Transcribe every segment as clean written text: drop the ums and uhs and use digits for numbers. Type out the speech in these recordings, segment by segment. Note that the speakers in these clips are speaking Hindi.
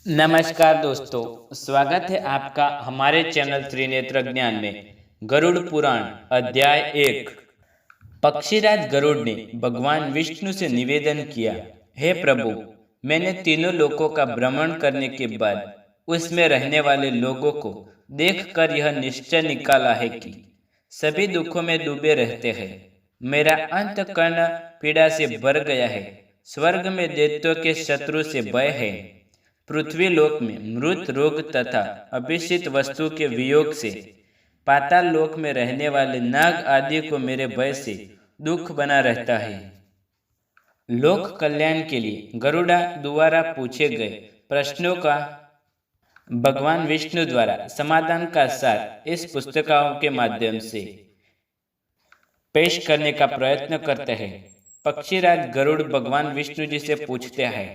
नमस्कार दोस्तों, स्वागत है आपका हमारे चैनल त्रिनेत्र ज्ञान में। गरुड़ पुराण अध्याय 1। पक्षीराज गरुड़ ने भगवान विष्णु से निवेदन किया, हे प्रभु, मैंने तीनों लोकों का भ्रमण करने के बाद उसमें रहने वाले लोगों को देखकर यह निश्चय निकाला है कि सभी दुखों में डूबे रहते हैं। मेरा अंतःकरण पीड़ा से भर गया है। स्वर्ग में दैत्यों के शत्रु से भय है। पृथ्वी लोक में मृत रोग तथा अभिषिक्त वस्तु के वियोग से, पाताल लोक में रहने वाले नाग आदि को मेरे भय से दुख बना रहता है। लोक कल्याण के लिए गरुड़ा द्वारा पूछे गए प्रश्नों का भगवान विष्णु द्वारा समाधान का सार इस पुस्तिकाओं के माध्यम से पेश करने का प्रयत्न करते हैं। पक्षीराज गरुड़ भगवान विष्णु जी से पूछते हैं,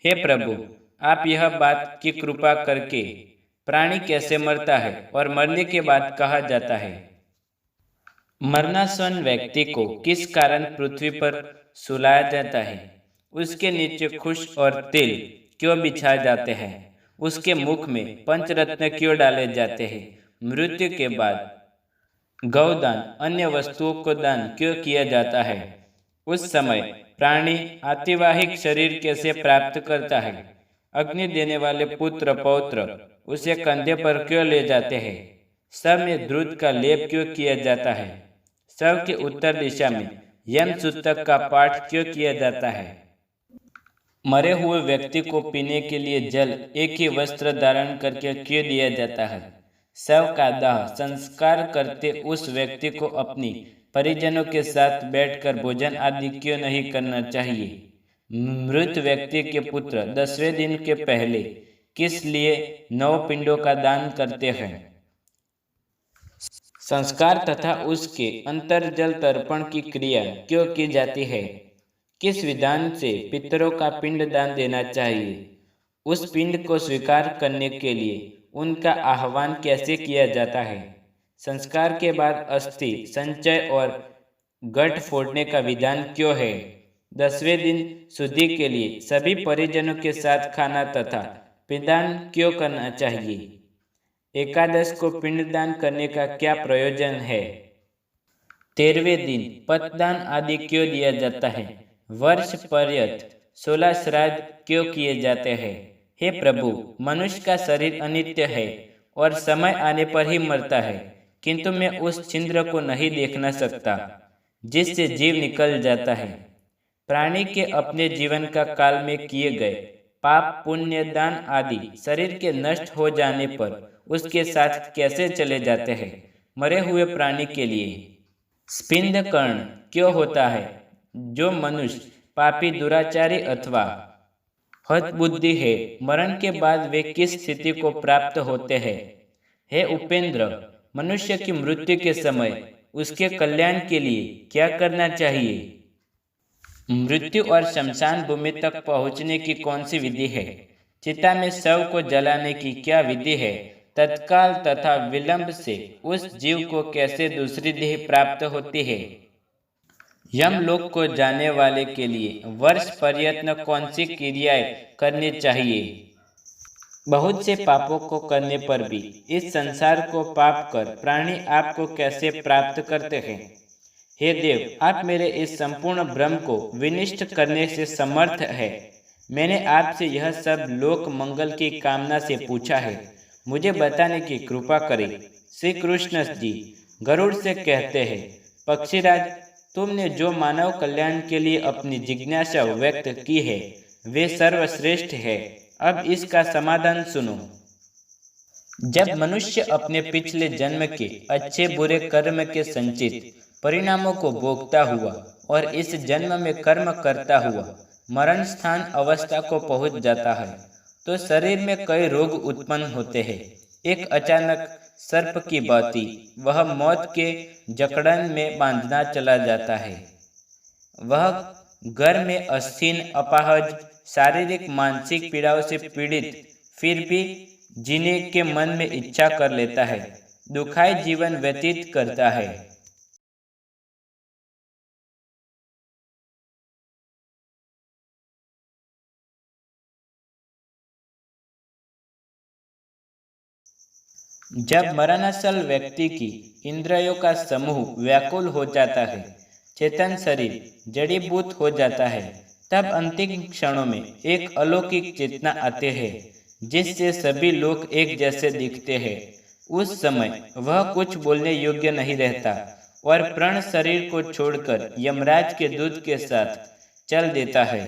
हे प्रभु, आप यह बात की कृपा करके प्राणी कैसे मरता है और मरने के बाद कहा जाता है। मरनासन व्यक्ति को किस कारण पृथ्वी पर सुलाया जाता है? उसके नीचे खुश और तिल क्यों बिछाए जाते हैं? उसके मुख में पंचरत्न क्यों डाले जाते हैं? मृत्यु के बाद गौदान अन्य वस्तुओं को दान क्यों किया जाता है? उस समय प्राणी आतिवाहिक शरीर कैसे प्राप्त करता है? अग्नि देने वाले पुत्र पौत्र उसे कंधे पर क्यों ले जाते हैं? सब में दूध का लेप क्यों किया जाता है? सब के उत्तर दिशा में यम सूतक का पाठ क्यों किया जाता है? मरे हुए व्यक्ति को पीने के लिए जल एक ही वस्त्र धारण करके क्यों दिया जाता है? शव का दाह संस्कार करते उस व्यक्ति को अपनी परिजनों के साथ बैठकर भोजन आदि क्यों नहीं करना चाहिए? मृत व्यक्ति के पुत्र 10वें दिन के पहले किस लिए 9 पिंडों का दान करते हैं? संस्कार तथा उसके अंतर्जल तर्पण की क्रिया क्यों की जाती है? किस विधान से पितरों का पिंड दान देना चाहिए? उस पिंड को स्वीकार करने के लिए उनका आह्वान कैसे किया जाता है? संस्कार के बाद अस्थि संचय और गठ फोड़ने का विधान क्यों है? 10वें दिन शुद्धि के लिए सभी परिजनों के साथ खाना तथा पिंडदान क्यों करना चाहिए? एकादश को पिंडदान करने का क्या प्रयोजन है? 13वें दिन पतदान आदि क्यों दिया जाता है? वर्ष पर्यंत 16 श्राद्ध क्यों किए जाते हैं? हे प्रभु, मनुष्य का शरीर अनित्य है और समय आने पर ही मरता है, किंतु मैं उस छिद्र को नहीं देखना सकता जिससे जीव निकल जाता है। प्राणी के अपने जीवन का काल में किए गए पाप पुण्य दान आदि शरीर के नष्ट हो जाने पर उसके साथ कैसे चले जाते हैं? मरे हुए प्राणी के लिए स्पिंद कर्ण क्यों होता है? जो मनुष्य पापी दुराचारी अथवा हतबुद्धि है, मरण के बाद वे किस स्थिति को प्राप्त होते हैं? हे उपेंद्र, मनुष्य की मृत्यु के समय उसके कल्याण के लिए क्या करना चाहिए? मृत्यु और शमशान भूमि तक पहुंचने की कौन सी विधि है? चिता में शव को जलाने की क्या विधि है? तत्काल तथा विलंब से उस जीव को कैसे दूसरी देह प्राप्त होती है? यमलोक को जाने वाले के लिए वर्ष पर्यंत कौन सी क्रियाएं करनी चाहिए? बहुत से पापों को करने पर भी इस संसार को पाप कर प्राणी आपको कैसे प्राप्त करते हैं? हे देव, आप मेरे इस संपूर्ण भ्रम को विनिष्ट करने से समर्थ है। मैंने आपसे यह सब लोक मंगल की कामना से पूछा है, मुझे बताने की कृपा करें। श्री कृष्ण जी गरुड़ से कहते हैं, पक्षीराज, तुमने जो मानव कल्याण के लिए अपनी जिज्ञासा व्यक्त की है वे सर्वश्रेष्ठ है। अब इसका समाधान सुनो। जब मनुष्य अपने पिछले जन्म के अच्छे बुरे कर्म के संचित परिणामों को भोगता हुआ और इस जन्म में कर्म करता हुआ मरण स्थान अवस्था को पहुंच जाता है, तो शरीर में कई रोग उत्पन्न होते हैं। एक अचानक सर्प की भांति वह मौत के जकड़न में बांधना चला जाता है। वह घर में अस्थीन अपाहज शारीरिक मानसिक पीड़ाओं से पीड़ित फिर भी जीने के मन में इच्छा कर लेता है, दुखाई जीवन व्यतीत करता है। जब मरणासल व्यक्ति की इंद्रियों का समूह व्याकुल हो जाता है, चेतन शरीर जड़ीभूत हो जाता है, तब अंतिम क्षणों में एक अलौकिक चेतना आते हैं जिससे सभी लोग एक जैसे दिखते हैं। उस समय वह कुछ बोलने योग्य नहीं रहता और प्रण शरीर को छोड़कर यमराज के दूत के साथ चल देता है।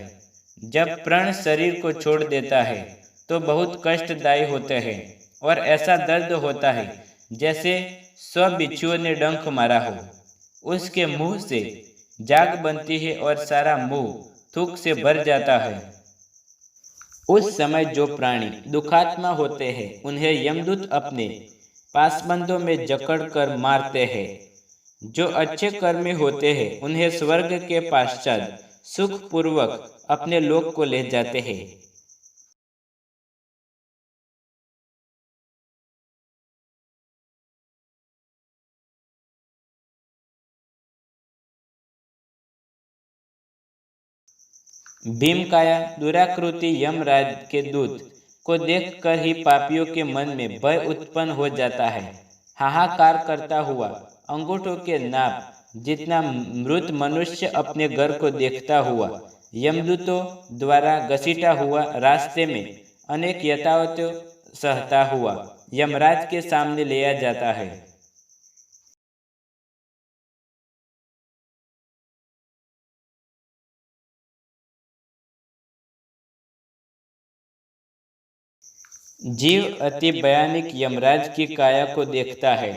जब प्रण शरीर को छोड़ देता है तो बहुत कष्टदायी होते हैं और ऐसा दर्द होता है जैसे 100 बिच्छुओं ने डंक मारा हो। उसके मुंह से जाग बनती है और सारा मुंह थूक से भर जाता है। उस समय जो प्राणी दुखात्मा होते हैं उन्हें यमदूत अपने पासबंदों में जकड़कर मारते हैं। जो अच्छे कर्मी होते हैं उन्हें स्वर्ग के पश्चात सुखपूर्वक अपने लोक को ले जाते हैं। भीमकाया दुराकृति यमराज के दूत को देखकर ही पापियों के मन में भय उत्पन्न हो जाता है। हाहाकार करता हुआ अंगूठों के नाप जितना मृत मनुष्य अपने घर को देखता हुआ यमदूतों द्वारा घसीटा हुआ रास्ते में अनेक यथावतों सहता हुआ यमराज के सामने लिया जाता है। जीव अति भयानक यमराज की काया को देखता है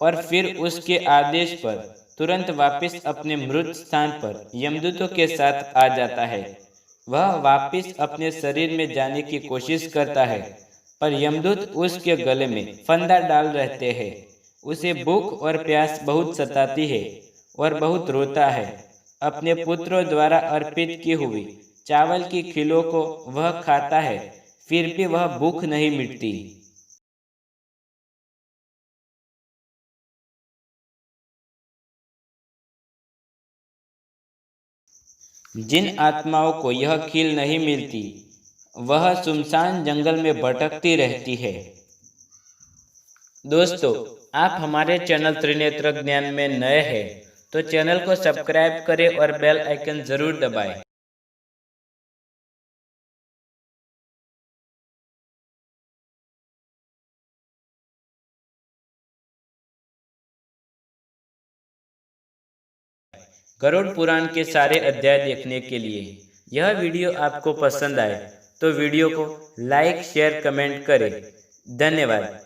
और फिर उसके आदेश पर तुरंत वापस अपने मृत स्थान पर यमदूतों के साथ आ जाता है। वह वापस अपने शरीर में जाने की कोशिश करता है पर यमदूत उसके गले में फंदा डाल रहते हैं। उसे भूख और प्यास बहुत सताती है और बहुत रोता है। अपने पुत्रों द्वारा अर्पित की हुई चावल की खिलों को वह खाता है, फिर भी वह भूख नहीं मिटती। जिन आत्माओं को यह खील नहीं मिलती वह सुनसान जंगल में भटकती रहती है। दोस्तों, आप हमारे चैनल त्रिनेत्र ज्ञान में नए हैं तो चैनल को सब्सक्राइब करें और बेल आइकन जरूर दबाएं। गरुड़ पुराण के सारे अध्याय देखने के लिए यह वीडियो आपको पसंद आए तो वीडियो को लाइक शेयर कमेंट करें। धन्यवाद।